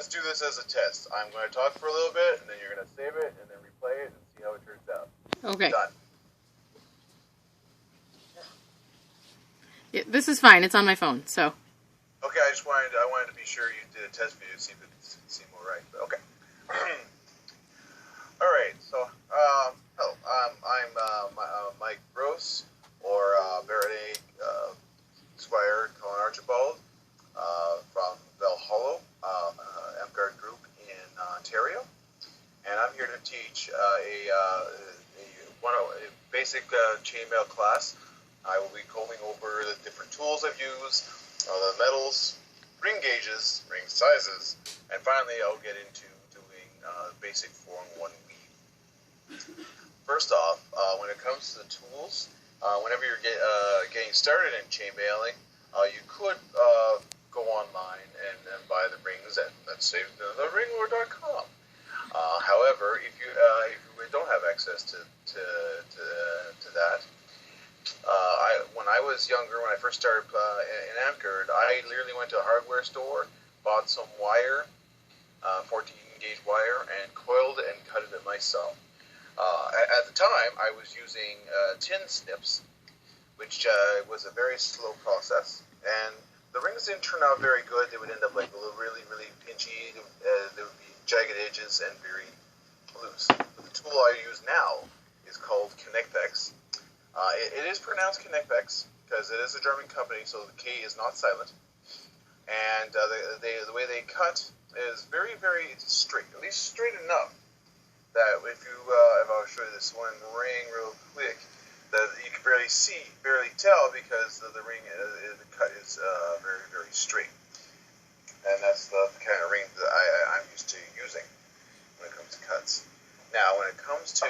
let's do this as a test. I'm going to talk for a little bit, and then you're going to save it, and then replay it, and see how it turns out. Okay. Done. Yeah, this is fine. It's on my phone, so. Okay, I wanted to be sure you did a test video to see if it seemed all right. But okay. All right. So, hello. I'm Mike Gross, or Baronet Squire Colin Archibald, from Belhollow, Amtgard Group in Ontario, and I'm here to teach a basic chainmail class. I will be going over the different tools I've used, the metals, ring gauges, ring sizes, and finally I'll get into doing basic 4-in-1 weave. First off, when it comes to the tools, whenever you're getting started in chainmailing, you could go online and buy the rings at, let's say, theringwar.com. However, if you don't have access to that, when I was younger, when I first started in Amtgard, I literally went to a hardware store, bought some wire, 14 gauge wire, and coiled it and cut it myself. At the time, I was using tin snips, which was a very slow process, and the rings didn't turn out very good. They would end up like really, really pinchy. There would be jagged edges and very loose. But the tool I use now is called Connectex. It is pronounced Connectex because it is a German company, so the K is not silent. And the way they cut is very, very straight, at least straight enough that if I'll show you this one ring real quick, that you can barely tell because the ring, the cut is very, very straight. And that's the kind of ring that I'm used to using when it comes to cuts. Now, when it comes to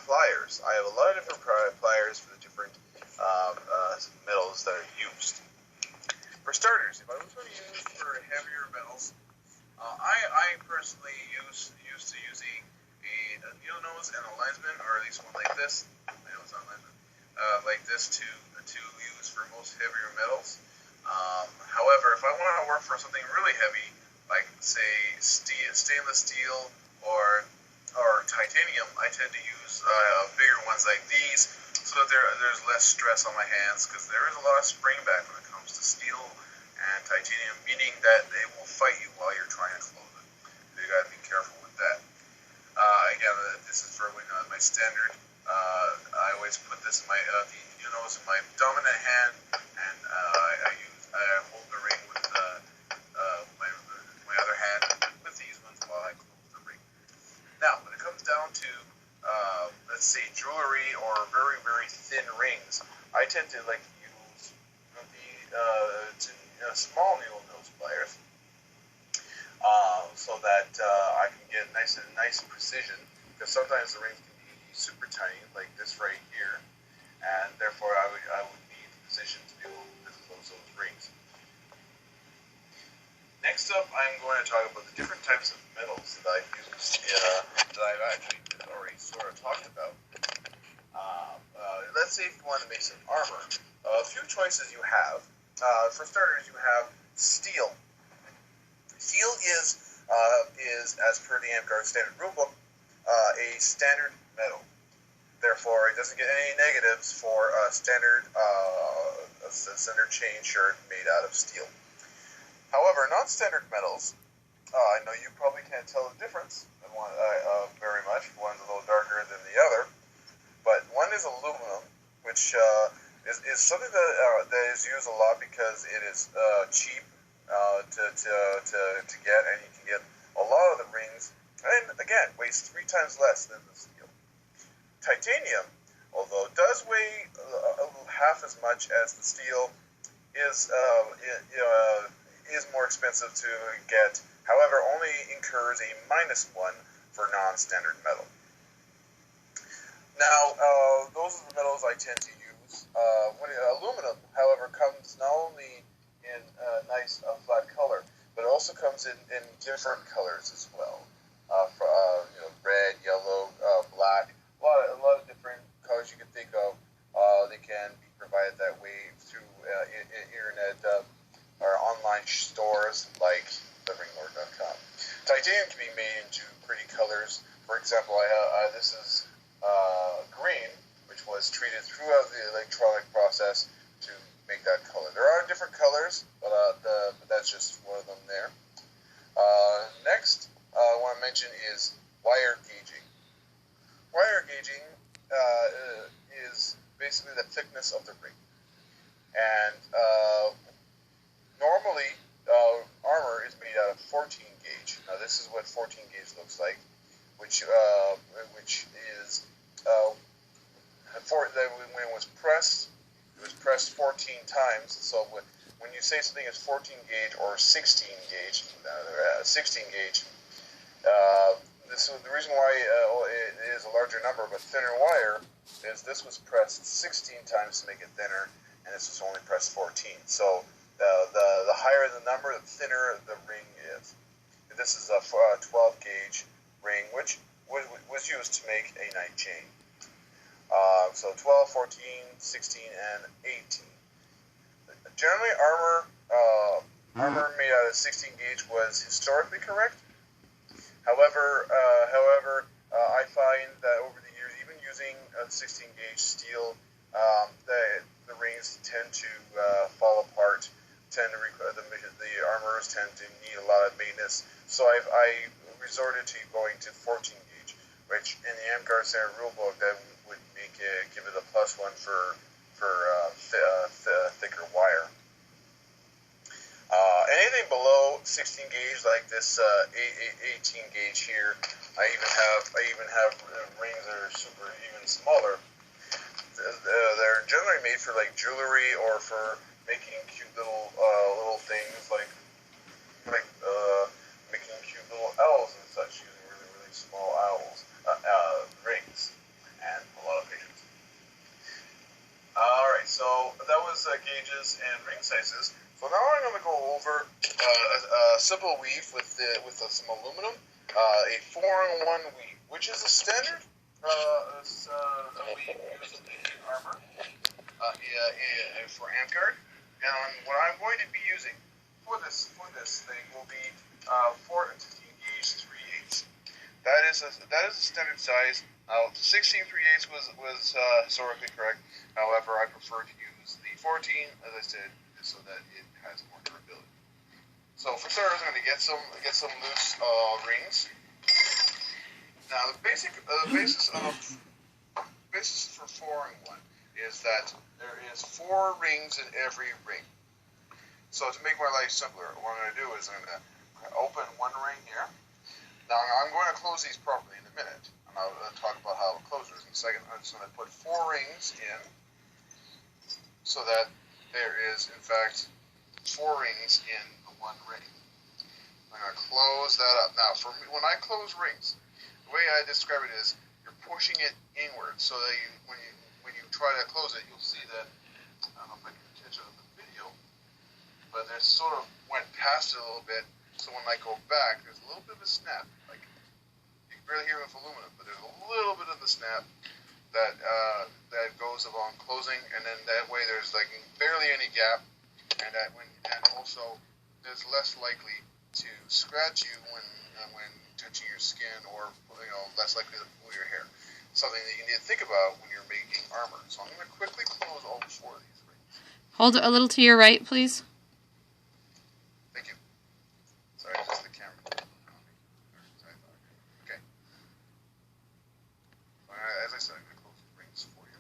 pliers, I have a lot of different pliers for the different metals that are used. For starters, if I was going to use for heavier metals, I personally used to using a needle nose and a linesman, or at least one like this. I know it's not linesman. Like this to use for most heavier metals. However, if I want to work for something really heavy, like say stainless steel or titanium, I tend to use bigger ones like these, so that there's less stress on my hands, because there is a lot of spring back when it comes to steel and titanium, meaning that they will fight you while you're trying to close it. So you gotta be careful with that. Again, this is for when my standard. I always put this in my the nose in my dominant hand, and I hold the ring with my other hand with these ones while I close the ring. Now, when it comes down to let's say jewelry or very, very thin rings, I tend to like to use the small needle nose pliers, so that I can get nice precision, because sometimes the rings can be super tiny, like this right here, and therefore I would need the precision to be able to close those rings. Next up, I'm going to talk about the different types of metals that I've used, that I've actually already sort of talked about. Let's say if you want to make some armor, a few choices you have. For starters, you have steel. Steel is as per the Amtgard standard rulebook, a standard metal. Therefore, it doesn't get any negatives for a standard chain shirt made out of steel. However, non-standard metals, I know you probably can't tell the difference very much. One's a little darker than the other, but one is aluminum, which is something that is used a lot because it is cheap to get, and you can get a lot of the rings, and again, weighs 3 times less than the steel. Titanium, although it does weigh half as much as the steel, is more expensive to get. However, only incurs a -1 for non-standard metal. Now, those are the metals I tend to use. Aluminum, however, comes not only in a nice flat color, but it also comes in different colors as well. Red, yellow, black, a lot of different colors you can think of. They can be provided that way through internet or online stores like theringwar.com. titanium can be made into pretty colors. For example, this is green, which was treated throughout the electronic process to make that color. There are different colors, but that's just one of them there. Next, I want to mention is wire gauging. Wire gauging is basically the thickness of the ring. And normally, armor is made out of 14 gauge. Now, this is what 14 gauge looks like, which is when it was pressed 14 times. So when you say something is 14 gauge or 16 gauge, this is the reason why it is a larger number but thinner wire is this was pressed 16 times to make it thinner, and this was only pressed 14. So the higher the number, the thinner the ring is. This is a 12 gauge ring, which was used to make a knight chain. So 12, 14, 16, and 18. Generally, armor made out of 16 gauge was historically correct. However, I find that over the years, even using 16 gauge steel, the rings tend to fall apart. The armors tend to need a lot of maintenance. So I resorted to going to 14 gauge, which in the Amtgard Standard rulebook that would give it a +1 for thicker wire. Anything below 16 gauge, like this 18 gauge here, I even have rings that are even smaller. They're generally made for like jewelry or for making cute little things like making cute little owls and such, using really small rings, and a lot of patience. All right, so that was gauges and ring sizes. So now I'm going to go over a simple weave with some aluminum, a 4-in-1 weave, which is a standard weave used in armor for Amtgard. And what I'm going to be using for this thing will be 14 gauge 3/8. That is a standard size. 16 3/8 was historically correct. However, I prefer to use the 14, as I said, so that it has more durability. So for starters, I'm going to get some loose rings. Now the basis for 4-in-1 is that there is 4 rings in every ring. So to make my life simpler, what I'm going to do is I'm going to open one ring here. Now I'm going to close these properly in a minute, and I'll talk about how it closes in a second. I'm just going to put 4 rings in, so that there is in fact 4 rings in the one ring. I'm going to close that up. Now, for me, when I close rings, the way I describe it is you're pushing it inward, so that when you try to close it, you'll see that, I don't know if I can catch it on the video, but it sort of went past it a little bit, so when I go back, there's a little bit of a snap. Like, you can barely hear it with aluminum, but there's a little bit of a snap that goes along closing, and then that way there's like barely any gap, and also there's less likely to scratch you when touching your skin, or less likely to pull your hair. Something that you need to think about when you're making armor. So I'm going to quickly close all 4 of these rings. Hold it a little to your right, please. Thank you. Sorry, just the camera. Okay. As I said, I'm going to close the rings for you.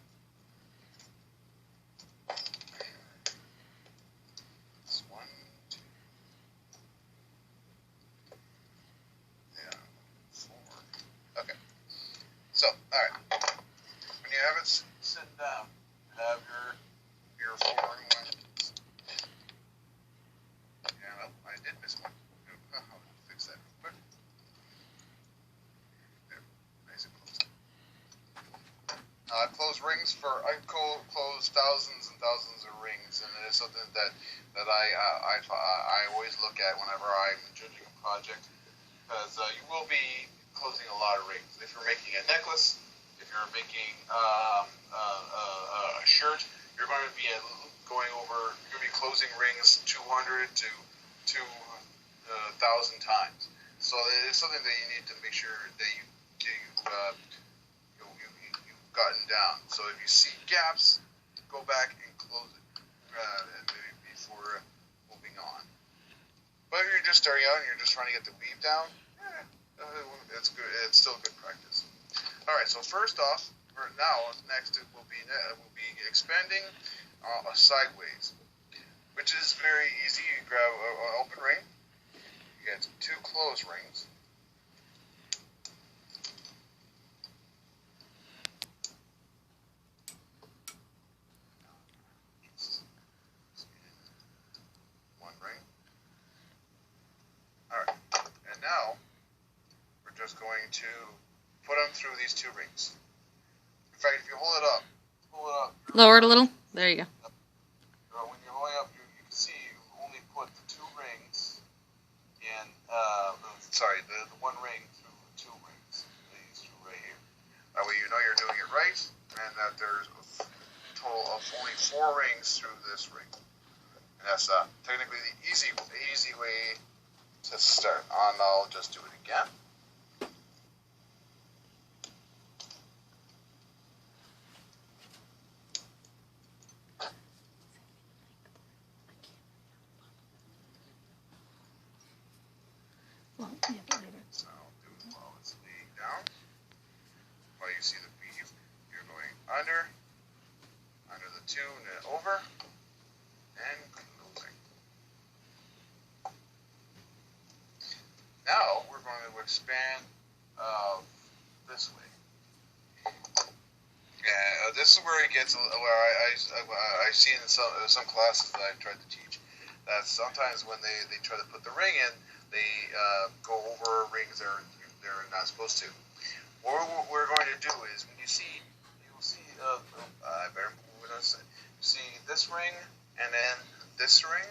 It's 1, 2. Yeah, 4. Okay. So, all right. When you have it sit down, you have your 4-in-1. Yeah, I did miss one. I'll fix that real quick. There, nice and close. I close thousands and thousands of rings, and it is something that I always look at whenever I'm judging a project, because you will be closing a lot of rings. If you're making a necklace, if you're making a shirt, you're going to be closing rings 200 to 2,000 times. So it's something that you need to make sure that you've gotten down. So if you see gaps, go back and close it before moving on. But if you're just starting out and you're just trying to get the weave down, it's good. It's still good practice. All right. So first off, next it will be expanding sideways, which is very easy. You grab an open ring. You get 2 closed rings. One ring. All right. And now we're just going to put them through these 2 rings. In fact, if you hold it up. Lower it a little. There you go. When you're holding up, you can see you only put the 2 rings in. The 1 ring through 2 rings. These 2 right here. That way you know you're doing it right, and that there's a total of only 4 rings through this ring. And that's technically the easy way to start. And I'll just do it again. So do it while it's laying down. While you see the weave, you're going under the 2, and then over, and closing. Now we're going to expand this way. This is where it gets where I see in some classes that I've tried to teach that sometimes when they try to put the ring in, they go over rings they're not supposed to. What we're going to do is when you'll see I better move it on. You see this ring and then this ring.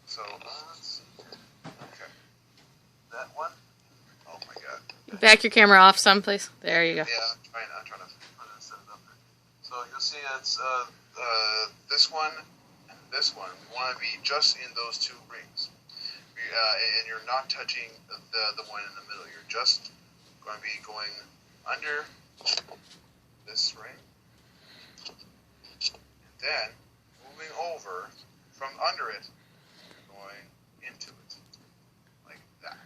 So let's see. Okay, that one. Oh my God. Back your camera off some, please. There you go. Yeah, I'm trying to set it up there. So you'll see it's this one and this one. We want to be just in those 2 rings. And you're not touching the one in the middle. You're just going to be going under this ring. And then moving over from under it, you're going into it. Like that.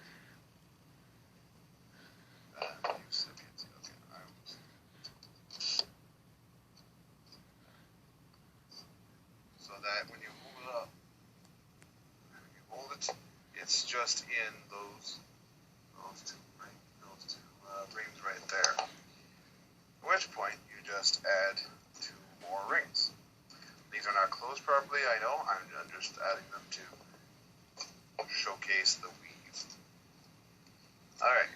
So that when you move it up, when you hold it, it's just in those 2 rings right there. At which point you just add 2 more rings. These are not closed properly, I know. I'm just adding them to showcase the weave. All right.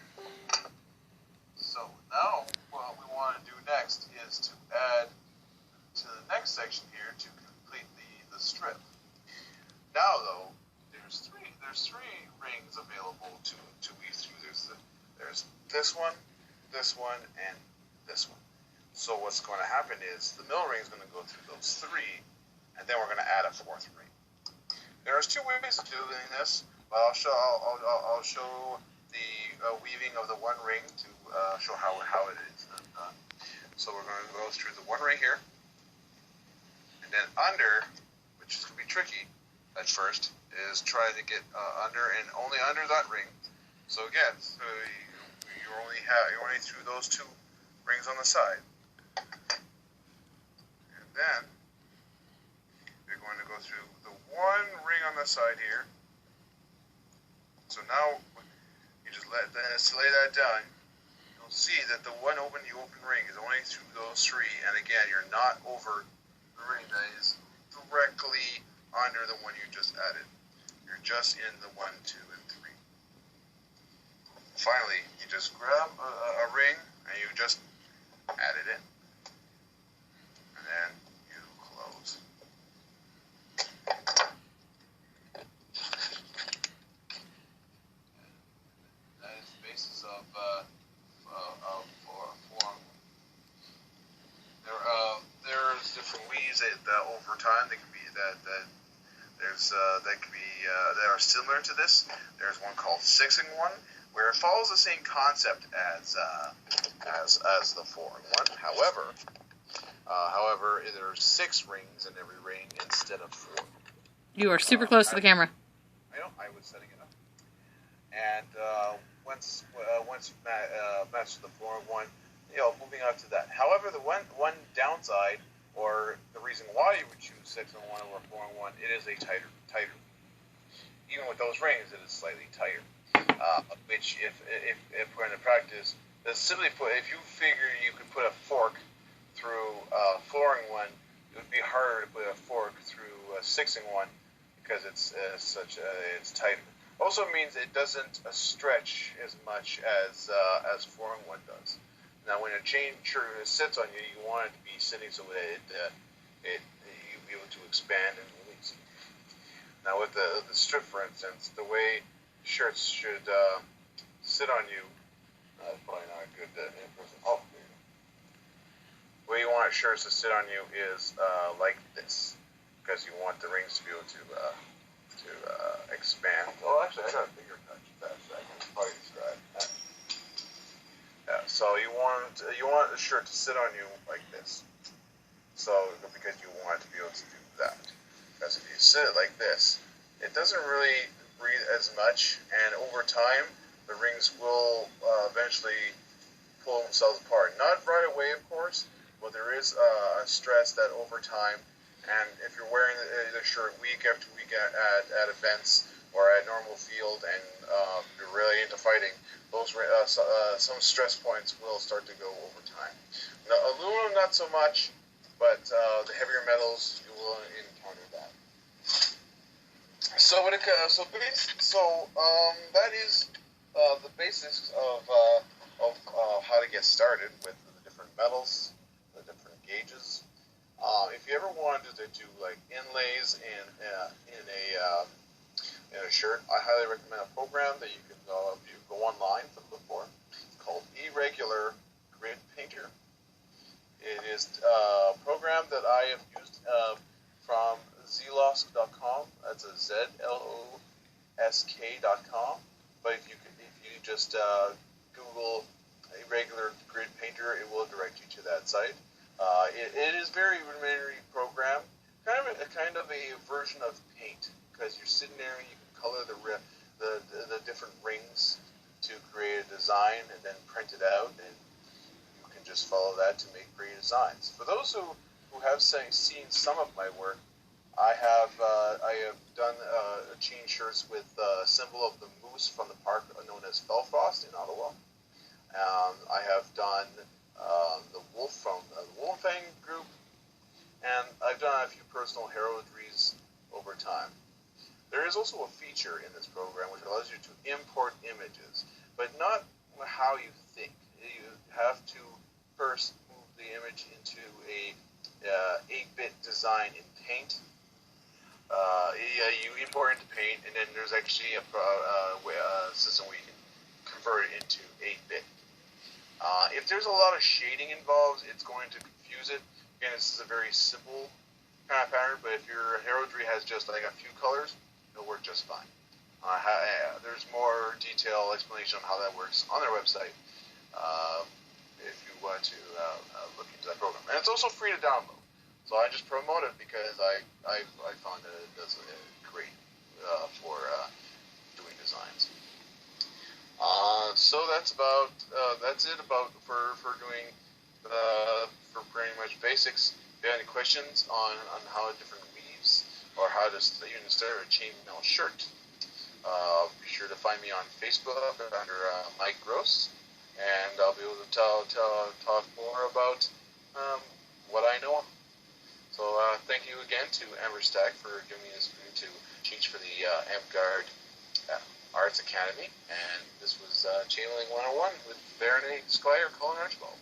So now what we want to do next is to add to the next section here to complete the strip. Now though, there's three rings available to weave through. There's this one, and this one. So what's going to happen is the middle ring is going to go through those 3, and then we're going to add a 4th ring. There's 2 ways of doing this, but I'll show the weaving of the 1 ring to show how it is done. So we're going to go through the 1 ring here, and then under, which is going to be tricky at first, is try to get under and only under that ring. So again, you're only through those 2 rings on the side, and then you're going to go through the 1 ring on the side here. So now you just lay that down. You'll see that the open ring is only through those 3, and again, you're not over the ring that is directly under the one you just added. You're just in the 1, 2, and 3. Finally, you just grab a ring and you just add it in, and then you close. That is the basis of form. There's different weaves that over time they can be that could be that are similar to this. There's one called 6-in-1, where it follows the same concept as the 4-in-1. However, there are 6 rings in every ring instead of 4. You are super close to the camera. I know. I was setting it up. And once you've matched the 4-in-1, moving on to that. However, the one downside, or the reason why you would choose 6-in-1 over 4-in-1, it is a tighter. Even with those rings, it is slightly tighter. Which, if we're in the practice, simply put, if you figure you could put a fork through 4-in-1, it would be harder to put a fork through 6-in-1 because it's tighter. Also means it doesn't stretch as much as 4-in-1 does. Now, when a chain sits on you, you want it to be sitting so that you'll be able to expand and release. Now, with the strip, for instance, the way shirts should sit on you, that's probably not a good in-person. Oh, there you go. The way you want shirts to sit on you is like this, because you want the rings to be able to expand. Oh, actually, I got a bigger touch. I can probably describe that. Yeah, so you want the shirt to sit on you like this. So because you want it to be able to do that. Because if you sit it like this, it doesn't really breathe as much, and over time, the rings will eventually pull themselves apart. Not right away, of course, but there is a stress that over time, and if you're wearing the shirt week after week at events or at normal field, and you're really into fighting, those some stress points will start to go over time. Now, aluminum, not so much, but the heavier metals, you will encounter that. So that is the basics of how to get started with the different metals, the different gauges. If you ever wanted to do like inlays in a shirt, I highly recommend a program that you can go online to look for. It's called Irregular Grid Painter. It is a program that I have used from Zlosk.com. That's a ZLOSK.com. But if you just Google Irregular Grid Painter, it will direct you to that site. It is very rudimentary program, kind of a version of Paint, because you're sitting there and you can color the different rings to create a design and then print it out, and you can just follow that to make great designs. For those who have seen some of my work, I have done chain shirts with a symbol of the moose from the park known as Belfast in Ottawa. I have done the wolf from the Wolfang group, and I've done a few personal heraldries over time. There is also a feature in this program which allows you to import images, but not how you think. You have to first move the image into a 8-bit design in Paint. You import into Paint, and then there's actually a system where you can convert it into 8-bit. If there's a lot of shading involved, it's going to confuse it. Again, this is a very simple kind of pattern, but if your heraldry has just like a few colors, it'll work just fine. There's more detailed explanation on how that works on their website if you want to look into that program. And it's also free to download. So I just promote it because I found that it does great for doing designs. So that's it for doing for pretty much basics. If you have any questions on how different weaves or how to even start a chainmail shirt, be sure to find me on Facebook under Mike Gross, and I'll be able to talk more about what I know. So thank you again to Amberstack for giving me this opportunity to teach for the Amtgard Arts Academy, and this was Chainmailing 101 with Baronet Squire Colin Archibald.